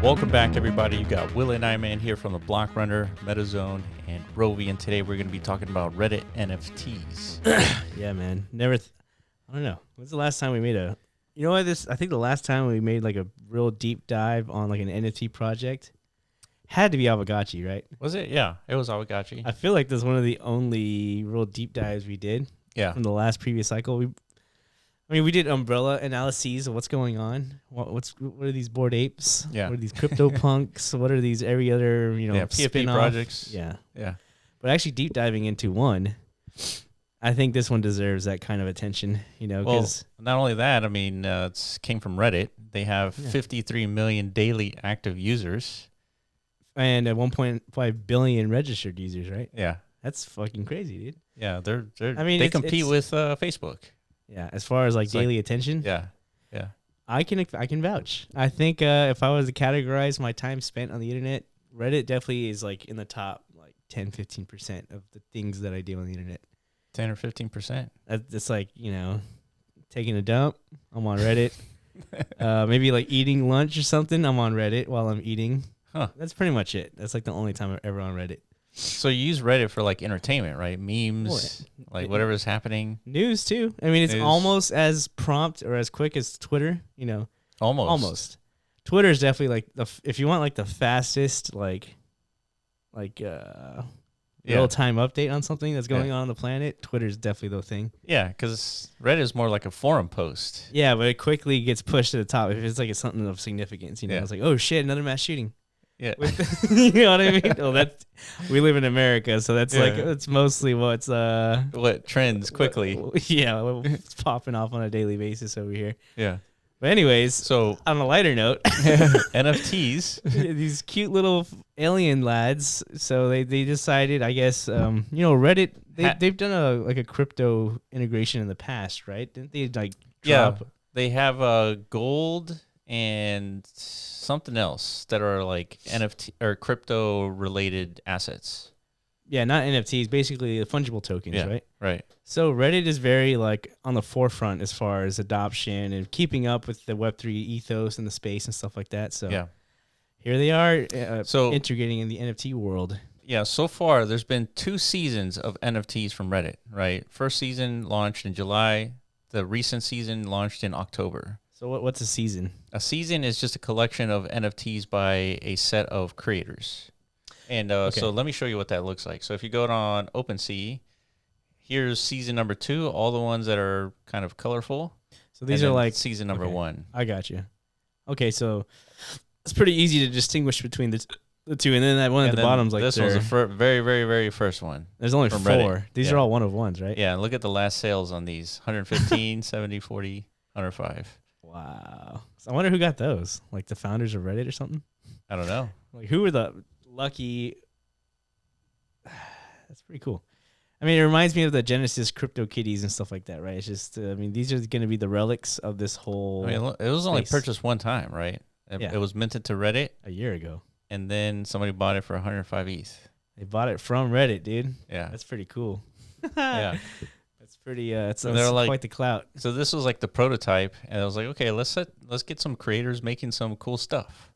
Welcome back, everybody. You got Will and I Man here from the Block Runner, MetaZone, and Rovi, and today we're going to be talking about Reddit NFTs. Yeah, man. I don't know. When's the last time we made a? You know what? I think the last time we made like a real deep dive on like an NFT project had to be Awagachi, right? Was it? Yeah, it was Awagachi. I feel like this is one of the only real deep dives we did. Yeah. From the last previous cycle, we did umbrella analyses of what's going on. What are these Bored Apes? Yeah. What are these crypto punks? What are these every other PFP spin-off projects? Yeah. Yeah. But actually deep diving into one, I think this one deserves that kind of attention. Because not only that, I mean, it came from Reddit. They have 53 million daily active users and 1.5 billion registered users, right? Yeah. That's fucking crazy, dude. Yeah, they compete with Facebook. Yeah, as far as like daily attention. Yeah, yeah. I can vouch. I think if I was to categorize my time spent on the internet, Reddit definitely is like in the top like 10-15% of the things that I do on the internet. 10 or 15%. It's like, taking a dump, I'm on Reddit. Maybe like eating lunch or something, I'm on Reddit while I'm eating. Huh. That's pretty much it. That's like the only time I'm ever on Reddit. So you use Reddit for like entertainment, right? Memes, like whatever's happening. News too. I mean, it's News. almost as prompt or as quick as Twitter. Almost. Twitter is definitely like if you want like the fastest real time update on something that's going on the planet. Twitter is definitely the thing. Yeah, because Reddit is more like a forum post. Yeah, but it quickly gets pushed to the top if it's like something of significance. It's like, oh shit, another mass shooting. Yeah. You know what I mean? Oh, we live in America, so that's like it's mostly what's what trends quickly. What's popping off on a daily basis over here. Yeah. But anyways, so on a lighter note, NFTs, these cute little alien lads. So they decided, I guess, Reddit. They've done a crypto integration in the past, right? Didn't they like drop? Yeah, they have gold and something else that are like NFT or crypto related assets. Yeah, not NFTs, basically the fungible tokens, right? Right. So Reddit is very like on the forefront as far as adoption and keeping up with the Web3 ethos and the space and stuff like that. So here they are integrating in the NFT world. Yeah, so far there's been 2 seasons of NFTs from Reddit, right? First season launched in July. The recent season launched in October. So what's a season? A season is just a collection of NFTs by a set of creators. And so let me show you what that looks like. So if you go on OpenSea, here's season number 2, all the ones that are kind of colorful. So these are like season number 1. I got you. Okay, so it's pretty easy to distinguish between the two. And then that one at the bottom's like this one's the very, very, very first one. There's only 4. Reddit. These are all one of ones, right? Yeah, and look at the last sales on these. 115, 70, 40, 105. Wow. So I wonder who got those. Like the founders of Reddit or something? I don't know. Like who were the lucky... That's pretty cool. I mean, it reminds me of the Genesis crypto kitties and stuff like that, right? It's just, these are going to be the relics of this whole... I mean, it was only purchased one time, right? It was minted to Reddit. A year ago. And then somebody bought it for 105 ETH. They bought it from Reddit, dude. Yeah. That's pretty cool. Yeah. That's pretty, it's like, quite the clout. So this was like the prototype, and I was like, okay, let's get some creators making some cool stuff.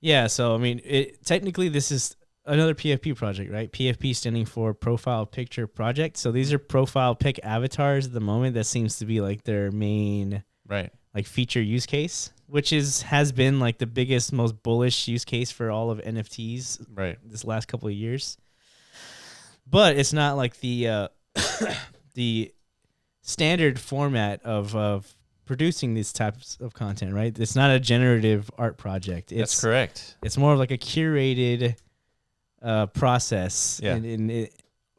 Yeah, so, I mean, technically this is another PFP project, right? PFP standing for Profile Picture Project. So these are profile pic avatars at the moment. That seems to be like their main like feature use case, which has been like the biggest, most bullish use case for all of NFTs this last couple of years. But it's not like the the standard format of producing these types of content, right? It's not a generative art project. That's correct. It's more of like a curated process. Yeah. And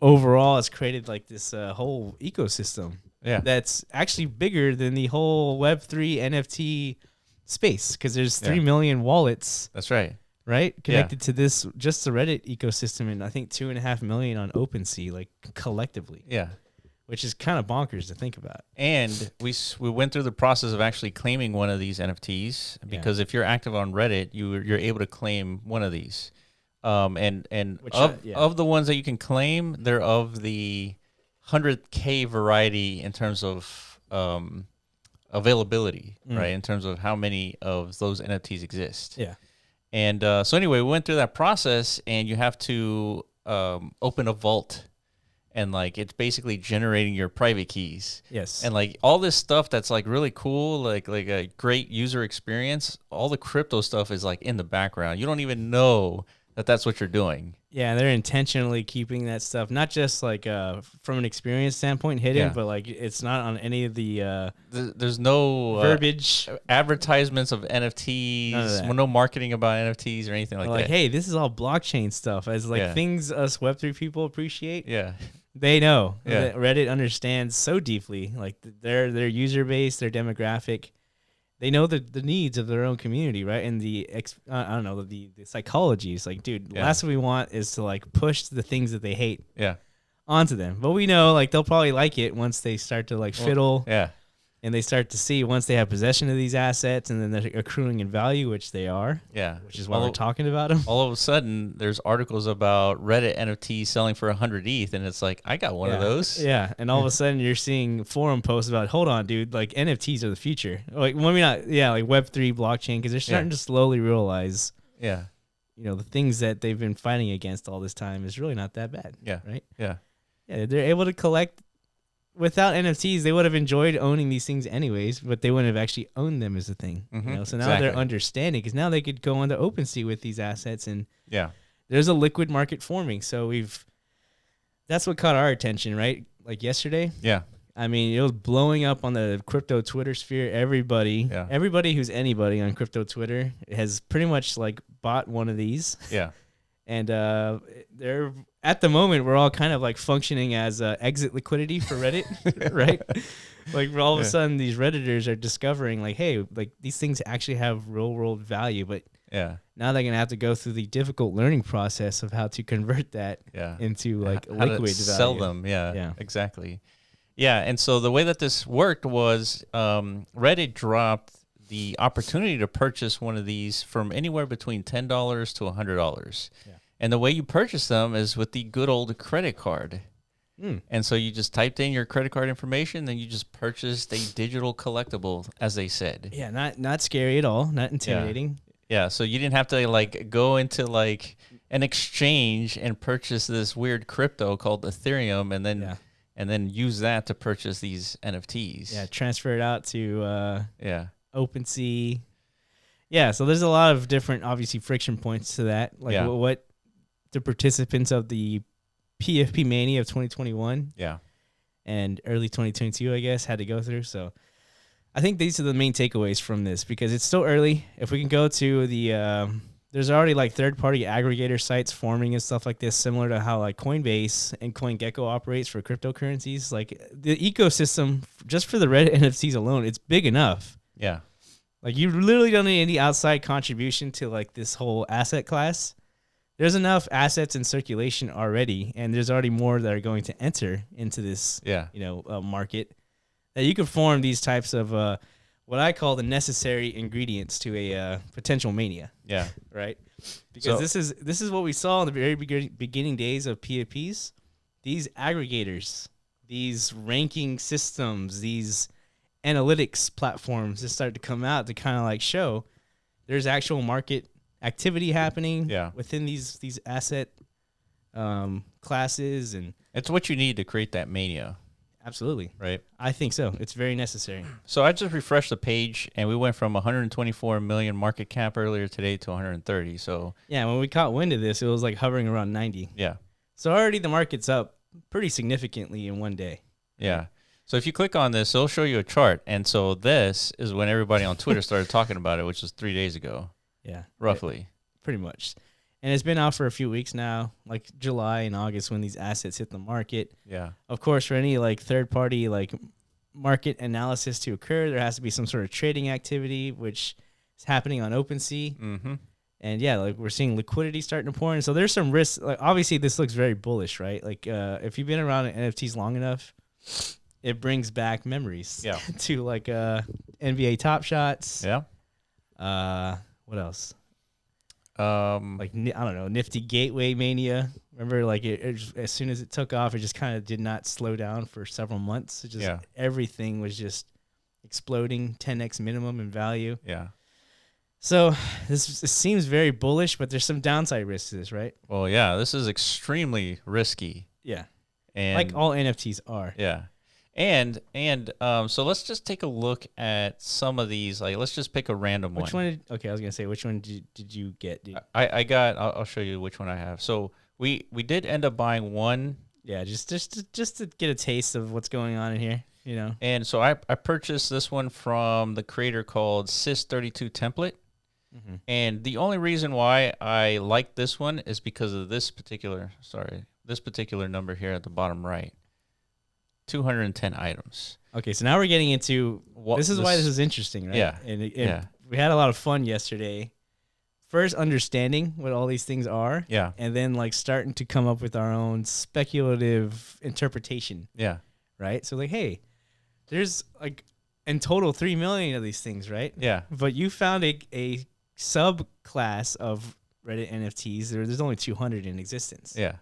overall, it's created like this whole ecosystem. Yeah. That's actually bigger than the whole Web3 NFT space because there's 3 million wallets. That's right. Right? Connected to this, just the Reddit ecosystem, and I think 2.5 million on OpenSea, like collectively. Yeah. Which is kind of bonkers to think about. And we went through the process of actually claiming one of these NFTs because if you're active on Reddit, you're able to claim one of these. Of the ones that you can claim, they're of the 100K variety in terms of availability, right? In terms of how many of those NFTs exist. Yeah. And so anyway, we went through that process, and you have to open a vault, and like it's basically generating your private keys. Yes. And like all this stuff that's like really cool, like a great user experience, all the crypto stuff is like in the background. You don't even know that that's what you're doing. Yeah, they're intentionally keeping that stuff, not just like from an experience standpoint hidden, but like it's not on any of the there's no verbiage, advertisements of NFTs, no marketing about NFTs or anything like that. Like, hey, this is all blockchain stuff, as like things us Web3 people appreciate. Yeah. They know that Reddit understands so deeply, like their user base, their demographic. They know the needs of their own community, right? And the psychology is like, dude, last thing we want is to like push the things that they hate onto them. But we know like they'll probably like it once they start to like fiddle. And they start to see once they have possession of these assets and then they're accruing in value, which they are. Yeah. Which is why we're talking about them. All of a sudden, there's articles about Reddit NFTs selling for 100 ETH, and it's like, I got one of those. Yeah. And all of a sudden, you're seeing forum posts about, hold on, dude, like NFTs are the future. Like, maybe not, like Web3 blockchain, because they're starting to slowly realize, you know, the things that they've been fighting against all this time is really not that bad. Yeah. Right? Yeah. Yeah. They're able to collect. Without NFTs, they would have enjoyed owning these things anyways, but they wouldn't have actually owned them as a thing. You know? So now they're understanding, because now they could go onto OpenSea with these assets, and there's a liquid market forming. So that's what caught our attention, right? Like yesterday. Yeah. I mean, it was blowing up on the crypto Twitter sphere. Everybody who's anybody on crypto Twitter has pretty much like bought one of these. Yeah. And they're at the moment we're all kind of like functioning as exit liquidity for Reddit, right? Like all of a sudden these Redditors are discovering like, hey, like these things actually have real world value, but now they're gonna have to go through the difficult learning process of how to convert that into like how liquid to sell them. Yeah, exactly. Yeah, and so the way that this worked was Reddit dropped the opportunity to purchase one of these from anywhere between $10 to $100. Yeah. And the way you purchase them is with the good old credit card. And so you just typed in your credit card information, then you just purchased a digital collectible, as they said. Yeah, not scary at all, not intimidating. Yeah, so you didn't have to like go into like an exchange and purchase this weird crypto called Ethereum, and then use that to purchase these NFTs. Yeah, transfer it out to OpenSea. Yeah, so there's a lot of different, obviously, friction points to that. Like what the participants of the PFP Mania of 2021 and early 2022, I guess, had to go through. So I think these are the main takeaways from this, because it's still early. If we can go to the there's already like third-party aggregator sites forming and stuff like this, similar to how like Coinbase and CoinGecko operates for cryptocurrencies. Like the ecosystem, just for the Reddit NFTs alone, it's big enough. Yeah. Like you literally don't need any outside contribution to like this whole asset class. There's enough assets in circulation already, and there's already more that are going to enter into this market, that you could form these types of what I call the necessary ingredients to a potential mania. Yeah. Right? Because this is what we saw in the very beginning days of PFPs. These aggregators, these ranking systems, these analytics platforms that started to come out to kind of like show there's actual market activity happening within these asset classes, and it's what you need to create that mania. Absolutely. Right. I think so. It's very necessary. So I just refreshed the page, and we went from 124 million market cap earlier today to 130. So yeah, when we caught wind of this, it was like hovering around 90. Yeah. So already the market's up pretty significantly in one day. Yeah. So if you click on this, it'll show you a chart. And so this is when everybody on Twitter started talking about it, which was 3 days ago. Yeah. Roughly. Pretty much. And it's been out for a few weeks now, like July and August, when these assets hit the market. Yeah. Of course, for any like third party like market analysis to occur, there has to be some sort of trading activity, which is happening on OpenSea. Mm-hmm. And yeah, like we're seeing liquidity starting to pour in. So there's some risks. Like obviously this looks very bullish, right? Like if you've been around NFTs long enough, it brings back memories to like NBA Top Shots. Yeah. What else? Like I don't know, Nifty Gateway Mania. Remember, like it just, as soon as it took off, it just kind of did not slow down for several months. It just everything was just exploding, 10x minimum in value. Yeah. So this seems very bullish, but there's some downside risks to this, right? Well, yeah, this is extremely risky. Yeah. And like all NFTs are. Yeah. And so let's just take a look at some of these. Like, let's just pick a random one. Which one? Okay, I was gonna say, which one did you get? I got. I'll show you which one I have. So we did end up buying one. Yeah, just to get a taste of what's going on in here, you know. And so I purchased this one from the creator called Sys32 Template. Mm-hmm. And the only reason why I like this one is because of this particular number here at the bottom right. 210 items. Okay, so now we're getting into why this is interesting, right? Yeah. And we had a lot of fun yesterday. First, understanding what all these things are. Yeah. And then, like, starting to come up with our own speculative interpretation. Yeah. Right? So, like, hey, there's, like, in total 3 million of these things, right? Yeah. But you found a subclass of Reddit NFTs. There's only 200 in existence. Yeah.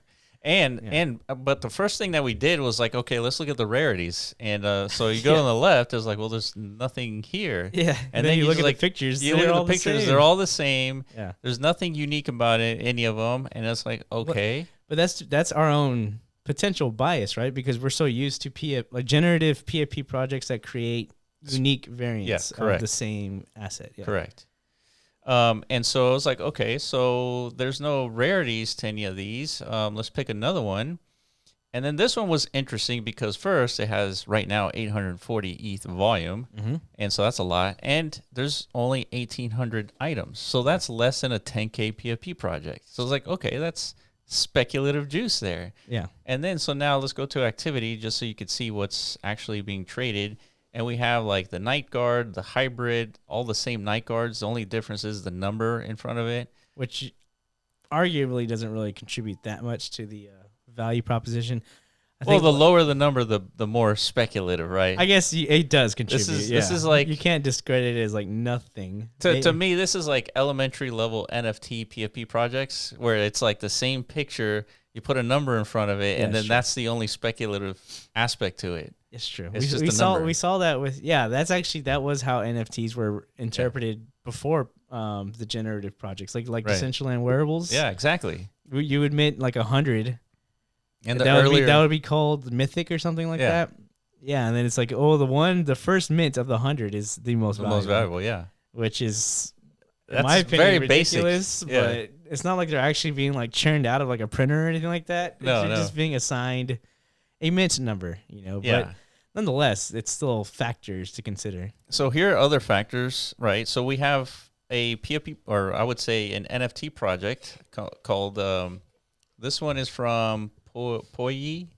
But the first thing that we did was like, okay, let's look at the rarities. And so you go on the left, it's like, well, there's nothing here. Yeah. And then you look at the pictures. You look at the pictures, they're all the same. Yeah. There's nothing unique about any of them. And it's like, okay. But that's our own potential bias, right? Because we're so used to generative PFP projects that create unique variants of the same asset. Yeah. Correct. And so I was like, okay, so there's no rarities to any of these. Let's pick another one. And then this one was interesting because first it has right now 840 ETH volume. Mm-hmm. And so that's a lot. And there's only 1,800 items. So that's less than a 10K PFP project. So I was like, okay, that's speculative juice there. Yeah. And then so now let's go to activity just so you could see what's actually being traded. And we have like the night guard, the hybrid, all the same night guards. The only difference is the number in front of it. Which arguably doesn't really contribute that much to the value proposition. I think the lower the number, the more speculative, right? I guess it does contribute. This is like... You can't discredit it as like nothing. To me, this is like elementary level NFT PFP projects where it's like the same picture, you put a number in front of it, and then that's the only speculative aspect to it. It's true. It's just a number. We saw that with that was how NFTs were interpreted before the generative projects, like Decentraland wearables. Yeah, exactly. You would mint like 100, and that would be called mythic or something like that. Yeah, and then it's like, the first mint of the 100 is the most valuable. Yeah. Which is, in my opinion, very ridiculous. Basic. But it's not like they're actually being like churned out of like a printer or anything like that. No, they're just being assigned a mint number, But nonetheless, it's still factors to consider. So here are other factors, right? So we have a PFP, or I would say an NFT project called, this one is from Poyi.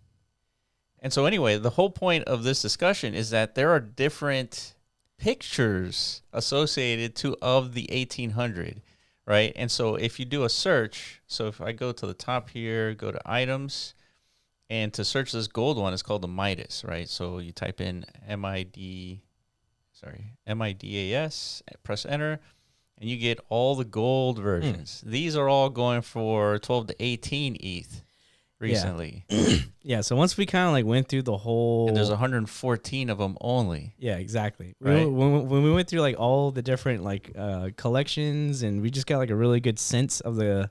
And so anyway, the whole point of this discussion is that there are different pictures associated of the 1800, right? And so if you do a search, so if I go to the top here, go to items, and to search this gold one, it's called the Midas, right? So you type in MIDAS, press enter, and you get all the gold versions. These are all going for 12 to 18 ETH recently. Yeah, so once we kind of like went through the whole... And there's 114 of them only. Yeah, exactly. Right? When we went through like all the different like collections, and we just got like a really good sense of the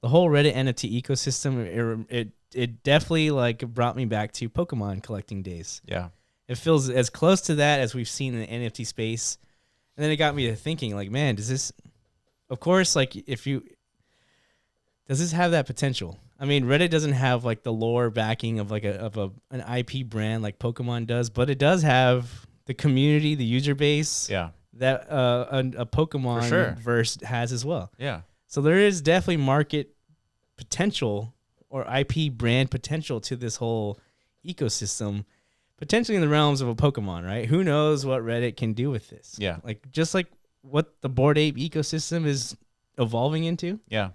whole Reddit NFT ecosystem, it definitely like brought me back to Pokemon collecting days. Yeah. It feels as close to that as we've seen in the NFT space. And then it got me to thinking like, man, does this have that potential? I mean, Reddit doesn't have like the lore backing of like an IP brand like Pokemon does, but it does have the community, the user base that a Pokemon verse has as well. Yeah. So there is definitely market potential or IP brand potential to this whole ecosystem, potentially in the realms of a Pokemon, right? Who knows what Reddit can do with this? Yeah. Just like what the Bored Ape ecosystem is evolving into. Yeah.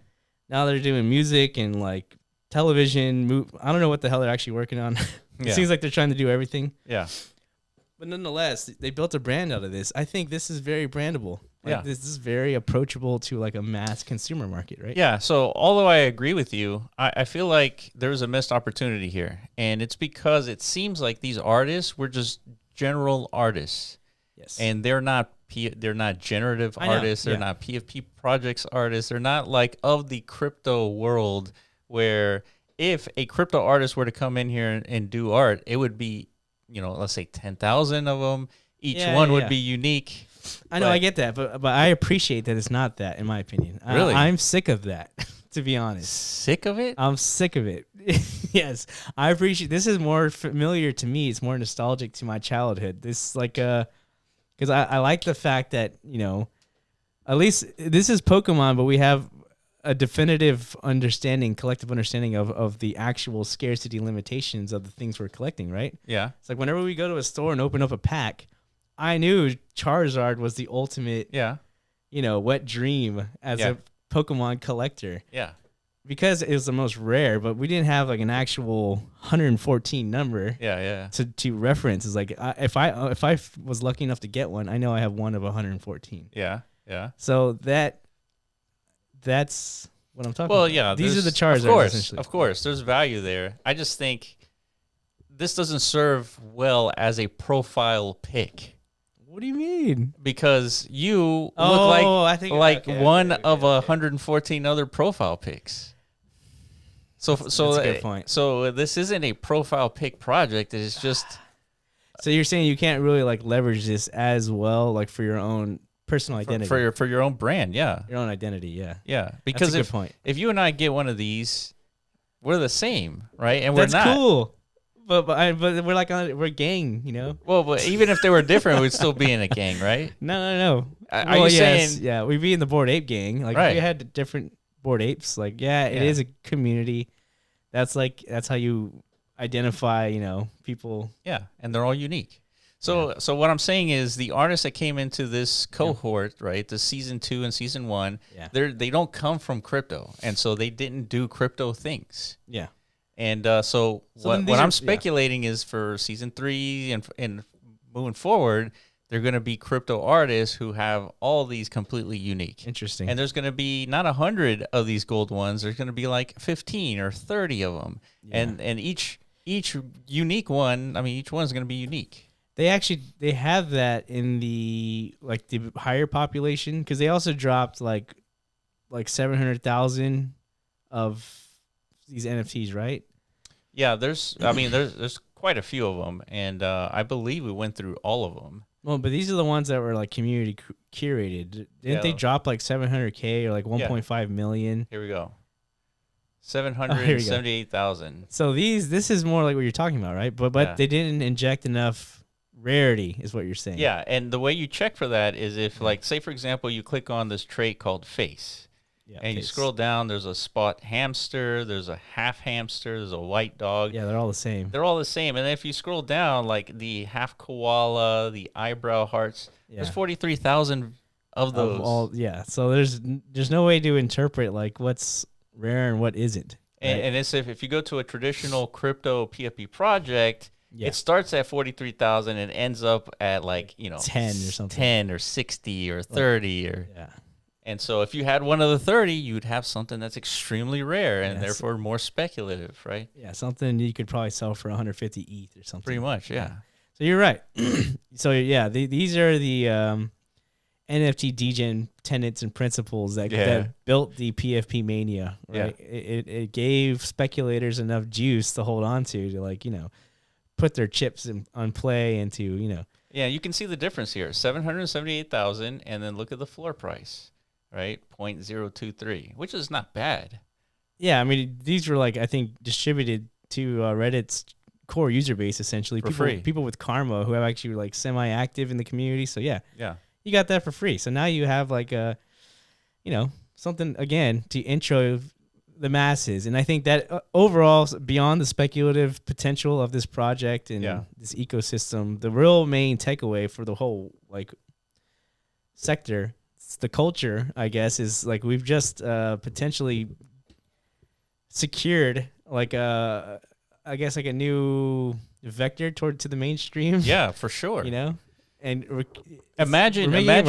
Now they're doing music and like television. I don't know what the hell they're actually working on. It seems like they're trying to do everything. Yeah. But nonetheless, they built a brand out of this. I think this is very brandable. This is very approachable to like a mass consumer market, right? Yeah. So although I agree with you, I feel like there's a missed opportunity here. And it's because it seems like these artists were just general artists. Yes. And they're not they're not generative artists. They're not PFP projects artists. They're not like of the crypto world where if a crypto artist were to come in here and do art, it would be, let's say 10,000 of them. Each one would be unique. I know, I get that, but I appreciate that it's not that, in my opinion. Really? I'm sick of that, to be honest. Sick of it? I'm sick of it. Yes, I appreciate. This is more familiar to me. It's more nostalgic to my childhood. This like because I like the fact that at least this is Pokemon, but we have a definitive understanding, collective understanding of the actual scarcity limitations of the things we're collecting. Right? Yeah. It's like whenever we go to a store and open up a pack, I knew Charizard was the ultimate, wet dream as a Pokemon collector. Yeah. Because it was the most rare, but we didn't have like an actual 114 number. Yeah. To reference. Is like if I was lucky enough to get one, I know I have one of 114. Yeah. So that's what I'm talking about. Well, yeah. These are the Charizards. Of course, there's value there. I just think this doesn't serve well as a profile pick. What do you mean? Because you look like one of 114 other profile picks. So that's a good point. So this isn't a profile pick project. It's just. So you're saying you can't really like leverage this as well, like for your own personal identity, for your own brand, your own identity, yeah. Because that's a good point. If you and I get one of these, we're the same, right? And we're not. That's cool. But we're like we're a gang, Well, but even if they were different, we'd still be in a gang, right? No. Are you saying? Yeah, we'd be in the Bored Ape gang. Like if we had different Bored Apes. Like it is a community. That's how you identify, people. Yeah, and they're all unique. So what I'm saying is the artists that came into this cohort, right, the season 2 and season 1, they don't come from crypto, and so they didn't do crypto things. Yeah. And so what I'm speculating is for season 3 and moving forward, they're going to be crypto artists who have all these completely unique. Interesting. And there's going to be not 100 of these gold ones. There's going to be like 15 or 30 of them. Yeah. And each unique one, each one's going to be unique. They have that in the higher population because they also dropped like 700,000 of these NFTs, right? Yeah, there's quite a few of them, and I believe we went through all of them. Well, but these are the ones that were like community curated. Didn't they drop like 700K or like 1.5 million? Here we go. 778,000. So this is more like what you're talking about, right? But they didn't inject enough rarity, is what you're saying. Yeah, and the way you check for that is if, say for example, you click on this trait called face. Yeah, and you scroll down, there's a spot hamster, there's a half hamster, there's a white dog. Yeah, they're all the same. They're all the same. And then if you scroll down, like the half koala, the eyebrow hearts, there's 43,000 of those. So there's no way to interpret like what's rare and what isn't. Right? And it's if you go to a traditional crypto PFP project, it starts at 43,000 and ends up at 10 or something. 10 or 60 or 30 or And so if you had one of the 30, you'd have something that's extremely rare and therefore more speculative, right? Yeah, something you could probably sell for 150 ETH or something. Pretty much, yeah. So you're right. So these are the NFT degen tenets and principles that built the PFP Mania, right? Yeah. It gave speculators enough juice to hold on to put their chips on play and to. Yeah, you can see the difference here. 778,000, and then look at the floor price. Right, 0.023, which is not bad. Yeah, these were I think distributed to Reddit's core user base essentially. For free. People with karma who have actually semi-active in the community. So yeah, you got that for free. So now you have something again to intro the masses, and I think that overall, beyond the speculative potential of this project and this ecosystem, the real main takeaway for the whole sector. The culture, I guess, is we've just potentially secured a new vector to the mainstream. Yeah, for sure. And we're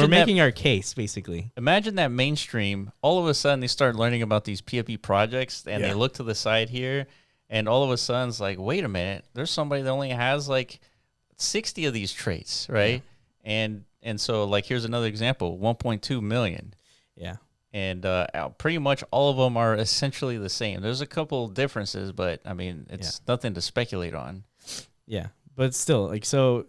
making our case basically. Imagine that mainstream. All of a sudden, they start learning about these PFP projects, and they look to the side here, and all of a sudden, it's like, wait a minute, there's somebody that only has 60 of these traits, right? Yeah. And so, like, here's another example: 1.2 million. Yeah. And pretty much all of them are essentially the same. There's a couple differences, but I mean, it's nothing to speculate on. Yeah, but still, like, so,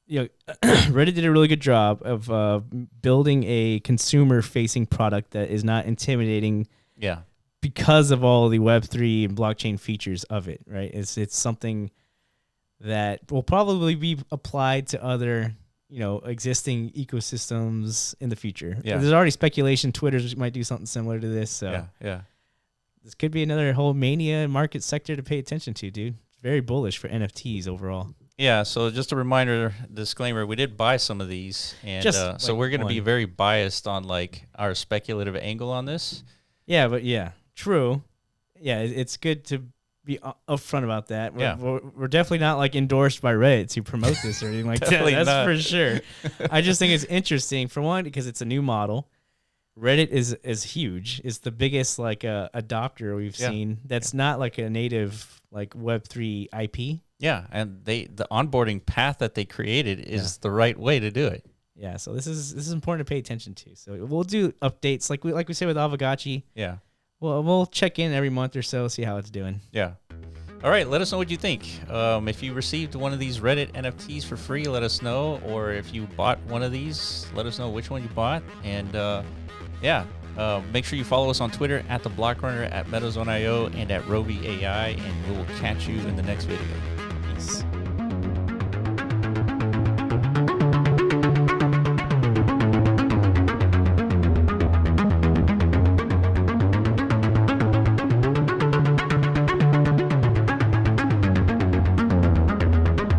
Reddit did a really good job of building a consumer-facing product that is not intimidating. Yeah. Because of all the Web3 and blockchain features of it, right? It's something that will probably be applied to other, existing ecosystems in the future. Yeah. There's already speculation Twitter might do something similar to this. So yeah. This could be another whole mania market sector to pay attention to, dude. It's very bullish for NFTs overall. Yeah, so just a reminder, disclaimer, we did buy some of these, and so we're going to be very biased on like our speculative angle on this. Yeah, but true. Yeah, it's good to be upfront about that. We're definitely not like endorsed by Reddit to promote this or anything like that. That's not. For sure. I just think it's interesting, for one, because it's a new model. Reddit is huge. It's the biggest like adopter we've seen. That's not like a native like Web3 IP. Yeah, and the onboarding path that they created is the right way to do it. Yeah, so this is important to pay attention to. So we'll do updates like we say with Avagachi. Yeah. Well, we'll check in every month or so, see how it's doing. Yeah. All right, let us know what you think. If you received one of these Reddit NFTs for free, let us know. Or if you bought one of these, let us know which one you bought. And make sure you follow us on Twitter @TheBlockRunner, @MeadowZoneIO, and @RobyAI. And we will catch you in the next video.